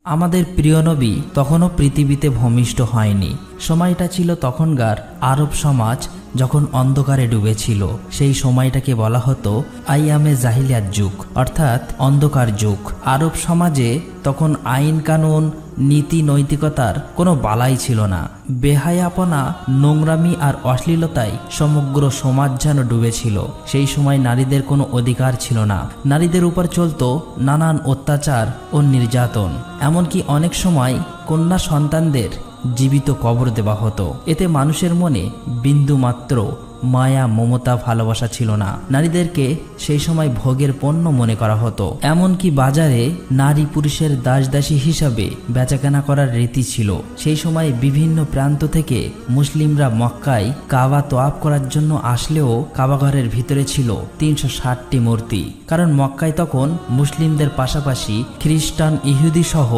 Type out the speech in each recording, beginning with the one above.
আমাদের প্রিয় নবী তখনও পৃথিবীতে ভূমিষ্ঠ হয়নি। সময়টা ছিল তখনকার আরব সমাজ যখন অন্ধকারে ডুবেছিল। সেই সময়টাকে বলা হতো আইয়ামে জাহিলিয়াত যুগ, অর্থাৎ অন্ধকার যুগ। আরব সমাজে তখন আইন কানুন নীতি নৈতিকতার কোনো বালাই ছিল না। বেহায়াপনা, নোংরামি আর অশ্লীলতায় সমগ্র সমাজ যেন ডুবেছিল। সেই সময় নারীদের কোনো অধিকার ছিল না। নারীদের উপর চলতো নানান অত্যাচার ও নির্যাতন। এমনকি অনেক সময় কন্যা সন্তানদের জীবিত কবর দেওয়া হতো। এতে মানুষের মনে বিন্দুমাত্র মায়া, মমতা, ভালোবাসা ছিল না। নারীদেরকে সেই সময় ভোগের পণ্য মনে করা হতো। এমনকি বাজারে নারী পুরুষের দাসদাসী হিসাবে বেচাকেনা করার রীতি ছিল। সেই সময় বিভিন্ন প্রান্ত থেকে মুসলিমরা মক্কায় কাবা তোয়াফ করার জন্য আসলেও কাবাঘরের ভিতরে ছিল ৩৬০টি মূর্তি। কারণ মক্কায় তখন মুসলিমদের পাশাপাশি খ্রিস্টান, ইহুদি সহ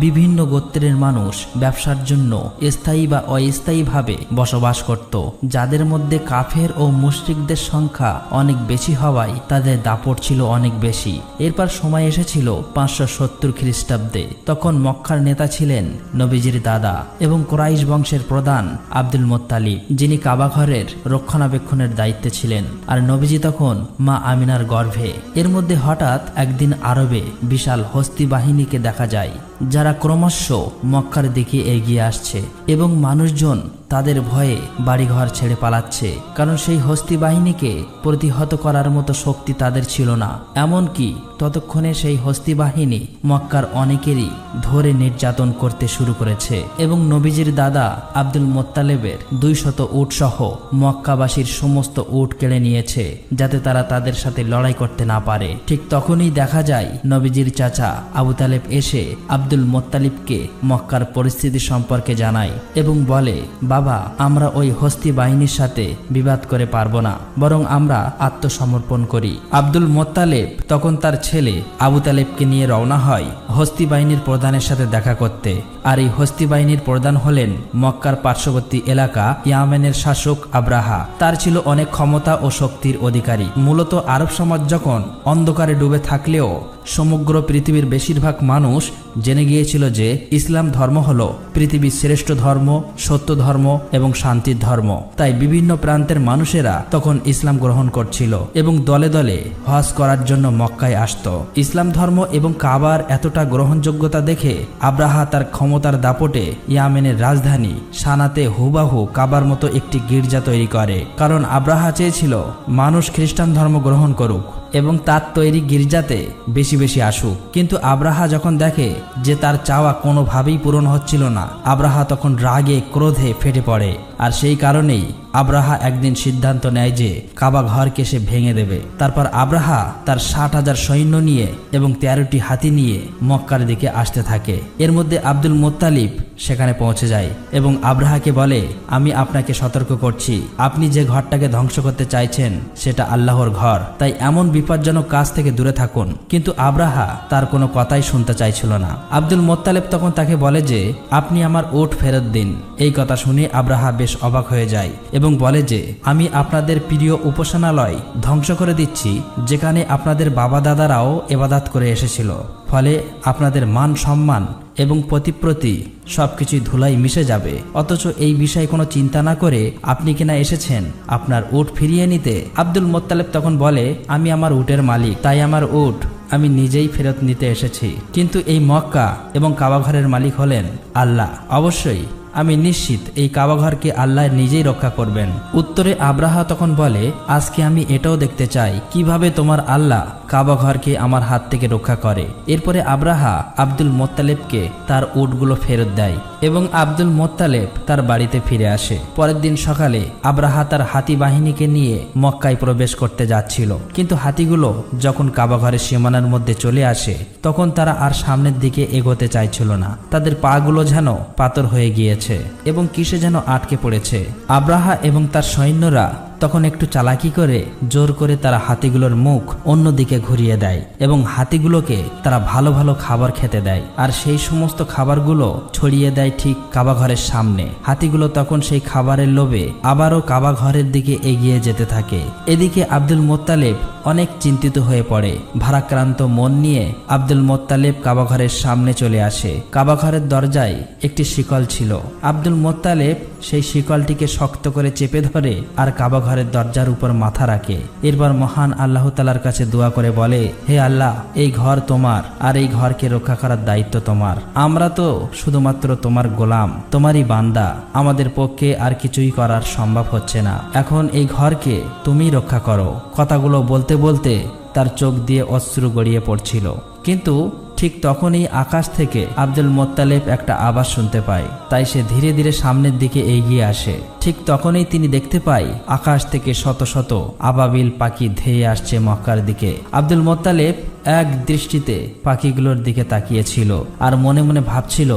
বিভিন্ন গোত্রের মানুষ ব্যবসার জন্য স্থায়ী বা অস্থায়ীভাবে বসবাস করত, যাদের মধ্যে কাফের ও মুশরিকদের সংখ্যা অনেক বেশি হওয়ায় তাদের দাপট ছিল অনেক বেশি। এরপর সময় এসেছিল ৫৭০ খ্রিস্টাব্দে। তখন মক্কার নেতা ছিলেন নবীজির দাদা এবং কুরাইশ বংশের প্রধান আব্দুল মুত্তালিব, যিনি কাবাঘরের রক্ষণাবেক্ষণের দায়িত্বে ছিলেন। আর নবীজি তখন মা আমিনার গর্ভে। এর মধ্যে হঠাৎ একদিন আরবে বিশাল হস্তি বাহিনীকে দেখা যায়, যারা ক্রমশ মক্কার দিকে এগিয়ে আসছে এবং মানুষজন তাদের ভয়ে বাড়িঘর ছেড়ে পালাচ্ছে। কারণ সেই হস্তি বাহিনীকে প্রতিহত করার মতো শক্তি তাদের ছিল না। এমনকি ততক্ষণে সেই হস্তি বাহিনী মক্কার অনেকেরই ধরে নির্যাতন করতে শুরু করেছে এবং নবীজির দাদা আব্দুল মুত্তালিবের ২০০ উট সহ মক্কাবাসীর সমস্ত উট কেড়ে নিয়েছে, যাতে তারা তাদের সাথে লড়াই করতে না পারে। ঠিক তখনই দেখা যায় নবীজির চাচা আবু তালেব এসে আব্দুল মুত্তালিবকে মক্কার পরিস্থিতি সম্পর্কে জানায় এবং বলে, বাবা, আমরা ওই হস্তি বাহিনীর সাথে বিবাদ করে পারবো না, বরং আমরা আত্মসমর্পণ করি। আব্দুল মুত্তালিব তখন তার ছেলে আবু তালেবকে নিয়ে রওনা হয় হস্তি বাহিনীর প্রধানের সাথে দেখা করতে। আর এই হস্তি বাহিনীর প্রধান হলেন মক্কার পার্শ্ববর্তী এলাকা ইয়ামেনের শাসক আব্রাহা। তার ছিল অনেক ক্ষমতা ও শক্তির অধিকারী। মূলত আরব সমাজ যখন অন্ধকারে ডুবে থাকলেও সমগ্র পৃথিবীর বেশিরভাগ মানুষ জেনে গিয়েছিল যে ইসলাম ধর্ম হলো পৃথিবীর শ্রেষ্ঠ ধর্ম, সত্য ধর্ম এবং শান্তির ধর্ম। তাই বিভিন্ন প্রান্তের মানুষেরা তখন ইসলাম গ্রহণ করছিল এবং দলে দলে হজ করার জন্য মক্কায় আসত। ইসলাম ধর্ম এবং কাবার এতটা গ্রহণযোগ্যতা দেখে আব্রাহা তার ক্ষমতার দাপটে ইয়ামেনের রাজধানী সানাতে হুবাহু কাবার মতো একটি গির্জা তৈরি করে। কারণ আব্রাহা চেয়েছিল মানুষ খ্রিস্টান ধর্ম গ্রহণ করুক এবং তার তৈরি গির্জাতে বেশি বেশি আসুক। কিন্তু আব্রাহা যখন দেখে যে তার চাওয়া কোনোভাবেই পূরণ হচ্ছিল না, আব্রাহা তখন রাগে ক্রোধে ফেটে পড়ে। আর সেই কারণেই আব্রাহা একদিন সিদ্ধান্ত নেয় যে কাবা ঘরকে সে ভেঙে দেবে। তারপর আব্রাহা তার ৬০,০০০ সৈন্য নিয়ে এবং ১৩টি হাতি নিয়ে মক্কার দিকে আসতে থাকে। এর মধ্যে আব্দুল মুত্তালিব সেখানে পৌঁছে যায় এবং আব্রাহাকে বলে, আমি আপনাকে সতর্ক করছি, আপনি যে ঘরটাকে ধ্বংস করতে চাইছেন সেটা আল্লাহর ঘর, তাই এমন বিপজ্জনক কাজ থেকে দূরে থাকুন। কিন্তু আব্রাহা তার কোনো কথাই শুনতে চাইছিল না। আব্দুল মুত্তালিব তখন তাকে বলে যে, আপনি আমার উট ফেরত দিন। এই কথা শুনে আব্রাহা বেশ অবাক হয়ে যায় এবং বলে যে, আমি আপনাদের প্রিয় উপাসনালয় ধ্বংস করে দিচ্ছি, যেখানে আপনাদের বাবা দাদারাও ইবাদত করে এসেছিল। ফলে আপনাদের মান সম্মান এবং প্রতিপ্রতি সবকিছুই ধুলাই মিশে যাবে। অথচ এই বিষয়ে কোনো চিন্তা না করে আপনি কিনা এসেছেন আপনার উট ফিরিয়ে নিতে। আব্দুল মুত্তালিব তখন বলে, আমি আমার উটের মালিক, তাই আমার উট আমি নিজেই ফেরত নিতে এসেছি। কিন্তু এই মক্কা এবং কাবাঘরের মালিক হলেন আল্লাহ। অবশ্যই আমি নিশ্চিত এই কাবাঘরকে আল্লাহ নিজেই রক্ষা করবেন। উত্তরে আব্রাহা তখন বলে, আজকে আমি এটাও দেখতে চাই কিভাবে তোমার আল্লাহ কাবাঘরকে আমার হাত থেকে রক্ষা করে। এরপরে আব্রাহা আব্দুল মুত্তালিবকে তার উটগুলো ফেরত দেয় এবং আব্দুল মুত্তালিব তার বাড়িতে ফিরে আসে। পরের দিন সকালে আব্রাহা তার হাতি বাহিনীকে নিয়ে মক্কায় প্রবেশ করতে যাচ্ছিল। কিন্তু হাতিগুলো যখন কাবাঘরের সীমানার মধ্যে চলে আসে, তখন তারা আর সামনের দিকে এগোতে চাইছিল না। তাদের পাগুলো যেন পাথর হয়ে গিয়েছে এবং কিসে যেন আটকে পড়েছে। আব্রাহা এবং তার সৈন্যরা তখন একটু চালাকি করে জোর করে তারা হাতিগুলোর মুখ অন্যদিকে ঘুরিয়ে দেয় এবং হাতিগুলোকে তারা ভালো ভালো খাবার খেতে দেয় আর সেই সমস্ত খাবারগুলো ছড়িয়ে দেয় ঠিক কাবা ঘরের সামনে। হাতিগুলো তখন সেই খাবারের লোভে আবারও কাবা ঘরের দিকে এগিয়ে যেতে থাকে। এদিকে আব্দুল মোত্তালেব অনেক চিন্তিত হয়ে পড়ে। ভারাক্রান্ত মন নিয়ে আব্দুল মোত্তালেব কাবা ঘরের সামনে চলে আসে। কাবা ঘরের দরজায় একটি শিকল ছিল। আব্দুল মোত্তালেব সেই শিকলটিকে শক্ত করে চেপে ধরে আর কাবা ঘরের দরজার উপর মাথা রাখে। এরপর মহান আল্লাহ তাআলার কাছে দোয়া করে বলে, হে আল্লাহ, এই ঘর তোমার আর এই ঘরকে রক্ষা করার দায়িত্ব তোমার। আমরা তো শুধুমাত্র তোমার গোলাম, তোমারই বান্দা। আমাদের পক্ষে আর কিছুই করার সম্ভব হচ্ছে না। এখন এই ঘরকে তুমি রক্ষা করো। কথাগুলো বলতে বলতে তার চোখ দিয়ে অশ্রু গড়িয়ে পড়ছিল। কিন্তু ঠিক তখনই আকাশ থেকে আব্দুল মোত্তালেব একটা আওয়াজ শুনতে পায়। তাই সে ধীরে ধীরে সামনের দিকে এগিয়ে আসে। ঠিক তখনই তিনি দেখতে পায় আকাশ থেকে শত শত আবাবিল পাখি ধেয়ে আসছে মক্কার দিকে। আব্দুল মোত্তালেব এক দৃষ্টিতে পাখিগুলোর দিকে তাকিয়েছিল আর মনে মনে ভাবছিল,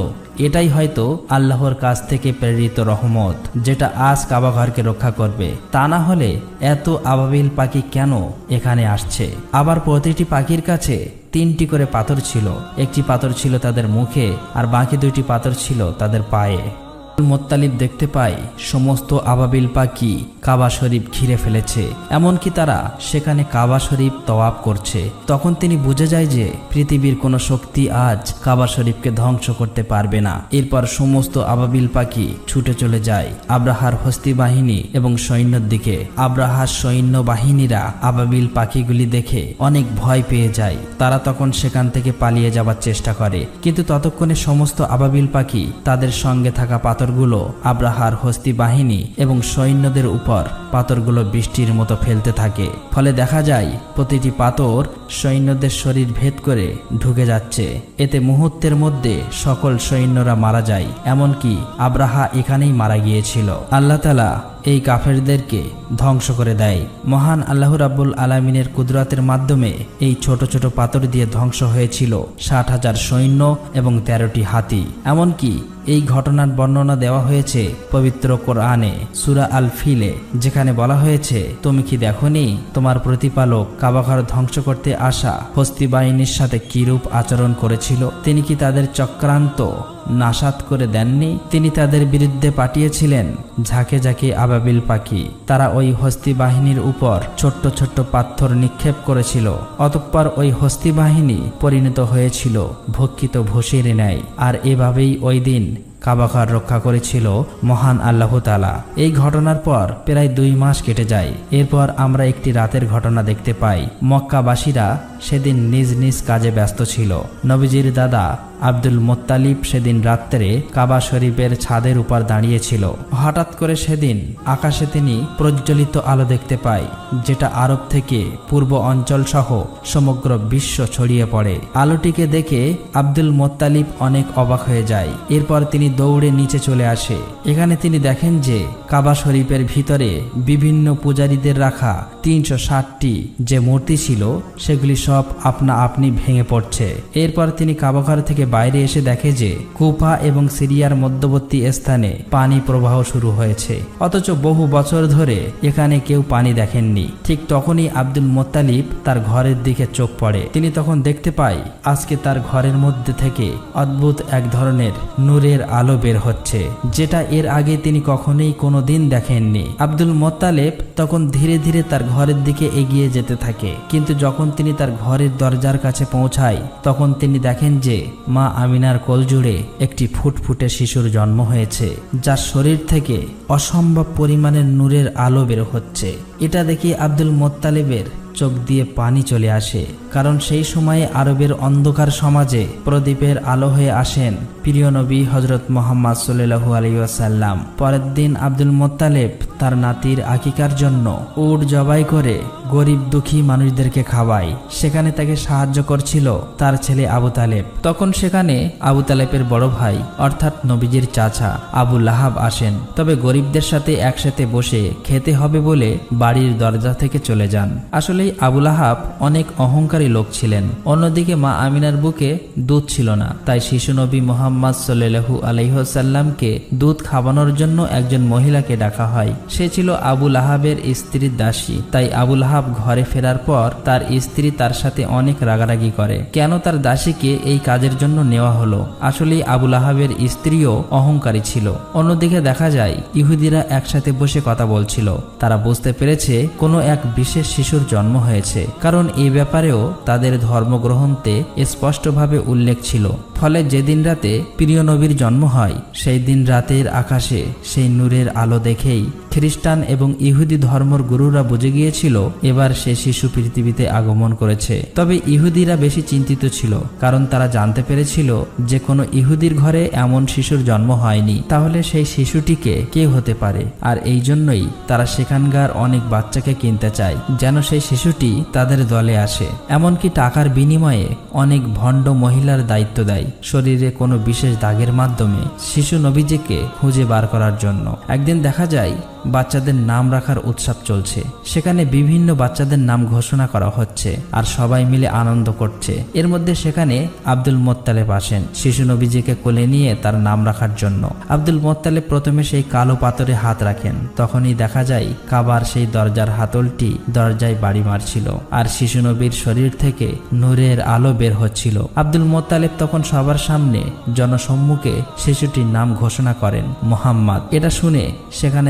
এটাই হয়তো আল্লাহর কাছ থেকে প্রেরিত রহমত, যেটা আজ কাবা ঘরকে রক্ষা করবে। তা না হলে এত আবাবিল পাখি কেন এখানে আসছে? আবার প্রতিটি পাখির কাছে 3টি করে পাথর ছিল। একটি পাথর ছিল তাদের মুখে আর বাকি 2টি পাথর ছিল তাদের পায়ে। মোত্তালিব দেখতে পায় সমস্ত আবাবিল পাখি কাবা শরীফ ঘিরে ফেলেছে, এমনকি তারা সেখানে কাবা শরীফ তওয়াফ করছে। তখন তিনি বুঝে যায় যে পৃথিবীর কোনো শক্তি আজ কাবা শরীফকে ধ্বংস করতে পারবে না। এরপর সমস্ত আবাবিল পাখি ছুটে চলে যায় আব্রাহার হস্তি বাহিনী এবং সৈন্যর দিকে। আব্রাহার সৈন্য বাহিনীরা আবাবিল পাখিগুলি দেখে অনেক ভয় পেয়ে যায়। তারা তখন সেখান থেকে পালিয়ে যাবার চেষ্টা করে, কিন্তু ততক্ষণে সমস্ত আবাবিল পাখি তাদের সঙ্গে থাকা পাথরগুলো আব্রাহার হস্তি বাহিনী এবং সৈন্যদের উপর পাথরগুলো বৃষ্টির মতো ফেলতে থাকে। ফলে দেখা যায় প্রতিটি পাথর সৈন্যদের শরীর ভেদ করে ঢুকে যাচ্ছে। এতে মুহূর্তের মধ্যে সকল সৈন্যরা মারা যায়, এমনকি আব্রাহা এখানেই মারা গিয়েছিল। আল্লাহ তাআলা এই কাফেরদেরকে ধ্বংস করে দেয়। মহান আল্লাহ রাব্বুল আলামিনের কুদরতের মাধ্যমে এই ছোট ছোট পাথর দিয়ে ধ্বংস হয়েছিল 60,000 সৈন্য এবং 13টি হাতি। এমনকি এই ঘটনার বর্ণনা দেওয়া হয়েছে পবিত্র কোরআনে সূরা আল ফিলে, যেখানে বলা হয়েছে, তুমি কি দেখোনি তোমার প্রতিপালক কাবাঘর ধ্বংস করতে আসা হস্তি বাহিনীর সাথে কিরূপ আচরণ করেছিল? তিনি কি তাদের চক্রান্ত নাশাত করে দেননি? তিনি তাদের বিরুদ্ধে পাঠিয়েছিলেন ঝাঁকে ঝাঁকে আবাবিল পাখি। তারা ওই হস্তি বাহিনীর উপর ছোট্ট ছোট্ট পাথর নিক্ষেপ করেছিল। অতঃপর ওই হস্তি বাহিনী পরিণত হয়েছিল ভক্ষিত ভূষির ন্যায়। আর এভাবেই ওই দিন কাবাঘর রক্ষা করেছিল মহান আল্লাহ তাআলা। এই ঘটনার পর প্রায় 2 মাস কেটে যায়। এরপর আমরা একটি রাতের ঘটনা দেখতে পাই। মক্কাবাসীরা সেদিন নিজ নিজ কাজে ব্যস্ত ছিল। নবীজির দাদা আব্দুল মোত্তালিব সেদিন রাত্রে কাবা শরীফের ছাদের উপর দাঁড়িয়েছিল। হঠাৎ করে সেদিন আকাশে তিনি প্রজ্বলিত আলো দেখতে পায়, যেটা আরব থেকে পূর্ব অঞ্চল সহ সমগ্র বিশ্ব ছড়িয়ে পড়ে। আলোটিকে দেখে আব্দুল মোত্তালিব অনেক অবাক হয়ে যায়। এরপর তিনি দৌড়ে নিচে চলে আসে। এখানে তিনি দেখেন যে কাবা শরীফের ভিতরে বিভিন্ন পূজারীদের রাখা 360টি যে মূর্তি ছিল সেগুলি সব আপনা আপনি ভেঙে পড়ছে। এরপর তিনি কাবাঘর থেকে বাইরে এসে দেখে যে কুফা এবং সিরিয়ার মধ্যবর্তী স্থানে পানি প্রবাহ শুরু হয়েছে, অথচ বহু বছর ধরে এখানে কেউ পানি দেখেননি। ঠিক তখনই আব্দুল মোত্তালিব তার ঘরের দিকে চোখ পড়ে। তিনি তখন দেখতে পায় আজকে তার ঘরের মধ্যে থেকে অদ্ভুত এক ধরনের নূরের আলো বের হচ্ছে, যেটা এর আগে তিনি কখনোই কোনোদিন দেখেননি। আব্দুল মোত্তালিব তখন ধীরে ধীরে তার ঘরের দিকে এগিয়ে যেতে থাকে, কিন্তু যখন তিনি তার ঘরের দরজার কাছে পৌঁছায় তখন তিনি দেখেন যে মা আমিনার কোলজুড়ে একটি ফুটফুটে শিশুর জন্ম হয়েছে, যার শরীর থেকে অসম্ভব পরিমাণের নূরের আলো বের হচ্ছে। এটা দেখে আব্দুল মোত্তালিবের চোখ দিয়ে পানি চলে আসে, কারণ সেই সময়ে আরবের অন্ধকার সমাজে প্রদীপের আলো হয়ে আসেন প্রিয় নবী হযরত মুহাম্মদ সাল্লাল্লাহু আলাইহি ওয়াসাল্লাম। পরের দিন আব্দুল মোত্তালিব তার নাতির আকিকার জন্য উট জবাই করে গরিব দুঃখী মানুষদেরকে খাওয়ায়। সেখানে তাকে সাহায্য করছিল তার ছেলে আবু তালেব। তখন সেখানে আবু তালেবের বড় ভাই অর্থাৎ নবীজির চাচা আবু লাহাব আসেন, তবে গরিবদের সাথে একসাথে বসে খেতে হবে বলে বাড়ির দরজা থেকে চলে যান। আসলে আসলেই আবুল আহাব অনেক অহংকারী লোক ছিলেন। অন্যদিকে মা আমিনার বুকে দুধ ছিল না, তাই শিশু নবী মুহাম্মদ সাল্লাল্লাহু আলাইহি ওয়াসাল্লামকে দুধ খাওয়ানোর জন্য একজন মহিলাকে ডাকা হয়। সে ছিল আবুল আহাবের স্ত্রীর দাসী। তাই আবুল আহাব ঘরে ফেরার পর তার স্ত্রী তার সাথে অনেক রাগারাগি করে, কেন তার দাসীকে এই কাজের জন্য নেওয়া হলো। আসলেই আবুল আহাবের স্ত্রীও অহংকারী ছিল। অন্যদিকে দেখা যায় ইহুদিরা একসাথে বসে কথা বলছিল। তারা বুঝতে পেরেছে কোনো এক বিশেষ শিশুর জন্ম হয়েছে, কারণ এই ব্যাপারেও তাদের ধর্মগ্রন্থে স্পষ্টভাবে উল্লেখ ছিল। ফলে যেদিন রাতে প্রিয় নবীর জন্ম হয়, সেই দিন রাতের আকাশে সেই নূরের আলো দেখেই খ্রিস্টান এবং ইহুদি ধর্মের গুরুরা বুঝে গিয়েছিল এবার সে শিশু পৃথিবীতে আগমন করেছে। তবে ইহুদিরা বেশি চিন্তিত ছিল, কারণ তারা জানতে পেরেছিল যে কোনো ইহুদির ঘরে এমন শিশুর জন্ম হয়নি, তাহলে সেই শিশুটিকে কে হতে পারে। আর এই জন্যই তারা সেখানকার অনেক বাচ্চাকে কিনতে চায়, যেন সেই শিশুটি তাদের দলে আসে। এমনকি টাকার বিনিময়ে অনেক ভণ্ড মহিলার দায়িত্ব দেয় শরীরে কোনো বিশেষ দাগের মাধ্যমে শিশু নবীজিকে খুঁজে বার করার জন্য। একদিন দেখা যায় বাচ্চাদের নাম রাখার উৎসব চলছে। সেখানে বিভিন্ন বাচ্চাদের নাম ঘোষণা করা হচ্ছে আর সবাই মিলে আনন্দ করছে। এর মধ্যে সেখানে আব্দুল মোত্তালেব আসেন শিশু নবীজিকে কোলে নিয়ে তার নাম রাখার জন্য। আব্দুল মোত্তালেব প্রথমে সেই কালো পাথরে হাত রাখেন, তখনই দেখা যায় কাবার সেই দরজার হাতলটি দরজায় বাড়ি মারছিল আর শিশু নবীর শরীর থেকে নূরের আলো বের হচ্ছিল। আব্দুল মোত্তালেব তখন সবার সামনে জনসম্মুখে শিশুটির নাম ঘোষণা করেন মুহাম্মদ। এটা শুনে সেখানে